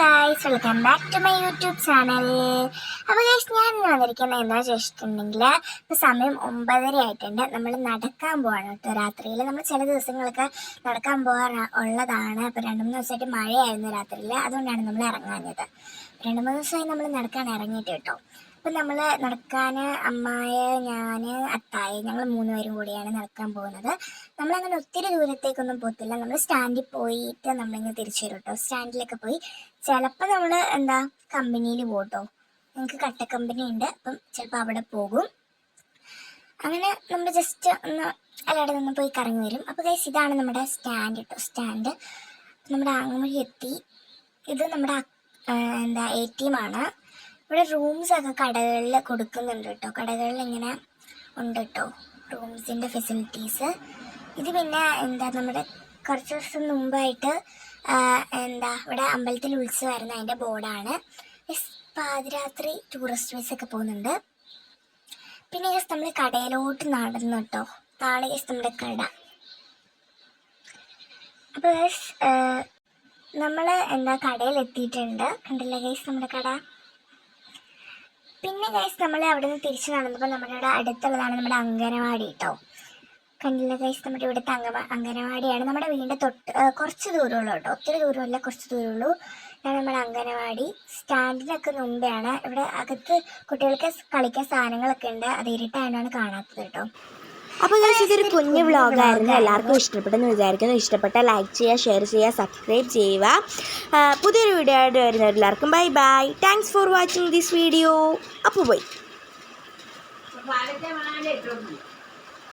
Guys, welcome back to my YouTube channel. അപ്പോൾ guys, ഞാൻ വന്നിരിക്കുന്നത് എന്താ ചോദിച്ചിട്ടുണ്ടെങ്കിൽ ഇപ്പോൾ സമയം 9:30 ആയിട്ടുണ്ട്. നമ്മൾ നടക്കാൻ പോവാണ് കേട്ടോ. രാത്രിയിൽ നമ്മൾ ചില ദിവസങ്ങളൊക്കെ നടക്കാൻ പോകാൻ ഉള്ളതാണ്. അപ്പോൾ 2-3 ദിവസമായിട്ട് മഴയായിരുന്നു രാത്രിയിൽ, അതുകൊണ്ടാണ് നമ്മൾ ഇറങ്ങാഞ്ഞത്. 2-3 ദിവസമായി നമ്മൾ നടക്കാൻ ഇറങ്ങിയിട്ട് കേട്ടോ. അപ്പം നമ്മൾ നടക്കാൻ അമ്മായ, ഞാൻ, അത്തായി, ഞങ്ങൾ 3 പേരും കൂടിയാണ് നടക്കാൻ പോകുന്നത്. നമ്മളങ്ങനെ ഒത്തിരി ദൂരത്തേക്കൊന്നും പോകത്തില്ല. നമ്മൾ സ്റ്റാൻഡിൽ പോയിട്ട് നമ്മളിങ്ങനെ തിരിച്ചു വരും കേട്ടോ. സ്റ്റാൻഡിലൊക്കെ പോയി ചിലപ്പോൾ നമ്മൾ കമ്പനിയിൽ പോകട്ടോ. ഞങ്ങൾക്ക് കട്ട കമ്പനി ഉണ്ട്, അപ്പം ചിലപ്പോൾ അവിടെ പോകും. അങ്ങനെ നമ്മൾ ജസ്റ്റ് ഒന്ന് എല്ലായിടെ നിന്ന് പോയി കറങ്ങി വരും. അപ്പോൾ ഗൈസ്, ഇതാണ് നമ്മുടെ സ്റ്റാൻഡ് കേട്ടോ. സ്റ്റാൻഡ് നമ്മുടെ ആങ്ങമഴി എത്തി. ഇത് നമ്മുടെ ATM ആണ്. ഇവിടെ റൂംസൊക്കെ കടകളിൽ കൊടുക്കുന്നുണ്ട് കേട്ടോ. കടകളിൽ ഇങ്ങനെ ഉണ്ട് കേട്ടോ റൂംസിൻ്റെ ഫെസിലിറ്റീസ്. ഇത് പിന്നെ നമ്മുടെ കുറച്ച് ദിവസം മുമ്പായിട്ട് ഇവിടെ അമ്പലത്തിൽ ഉത്സവമായിരുന്നു, അതിൻ്റെ ബോർഡാണ്. പാതിരാത്രി ടൂറിസ്റ്റ് ബസ്സൊക്കെ പോകുന്നുണ്ട്. പിന്നെ നമ്മൾ കടയിലോട്ട് നടന്നു കേട്ടോ. താഴെ നമ്മുടെ കട. അപ്പോൾ നമ്മൾ കടയിൽ എത്തിയിട്ടുണ്ട്. കണ്ടില്ലേ ഗൈസ് നമ്മുടെ കട. പിന്നെ ഗൈസ്, നമ്മൾ അവിടെ നിന്ന് തിരിച്ച് നടന്നപ്പോൾ നമ്മുടെ ഇവിടെ അടുത്തുള്ളതാണ് നമ്മുടെ അംഗനവാടി കേട്ടോ. കണ്ടില്ല ഗൈസ്, നമ്മുടെ ഇവിടുത്തെ അംഗനവാടിയാണ്. നമ്മുടെ വീടിൻ്റെ തൊട്ട് കുറച്ച് ദൂരമുള്ളൂ കേട്ടോ. ഒത്തിരി ദൂരമല്ല, കുറച്ച് ദൂരമുള്ളൂ. ഇതാണ് നമ്മുടെ അംഗനവാടി. സ്റ്റാൻഡിനൊക്കെ മുമ്പെയാണ്. ഇവിടെ അകത്ത് കുട്ടികൾക്ക് കളിക്കാൻ സാധനങ്ങളൊക്കെ ഉണ്ട്. അത് ഇരുട്ടായതാണ് കാണാത്തത് കേട്ടോ. അപ്പോൾ ഇതൊരു കുഞ്ഞു വ്ളോഗായിരുന്നു. എല്ലാവർക്കും ഇഷ്ടപ്പെട്ടെന്ന് വിചാരിക്കുന്നു. ഇഷ്ടപ്പെട്ട ലൈക്ക് ചെയ്യുക, ഷെയർ ചെയ്യുക, സബ്സ്ക്രൈബ് ചെയ്യുക. പുതിയൊരു വീഡിയോ ആയിട്ട് വരുന്നവർ എല്ലാവർക്കും bye bye. Thanks for watching this video. അപ്പോൾ പോയി.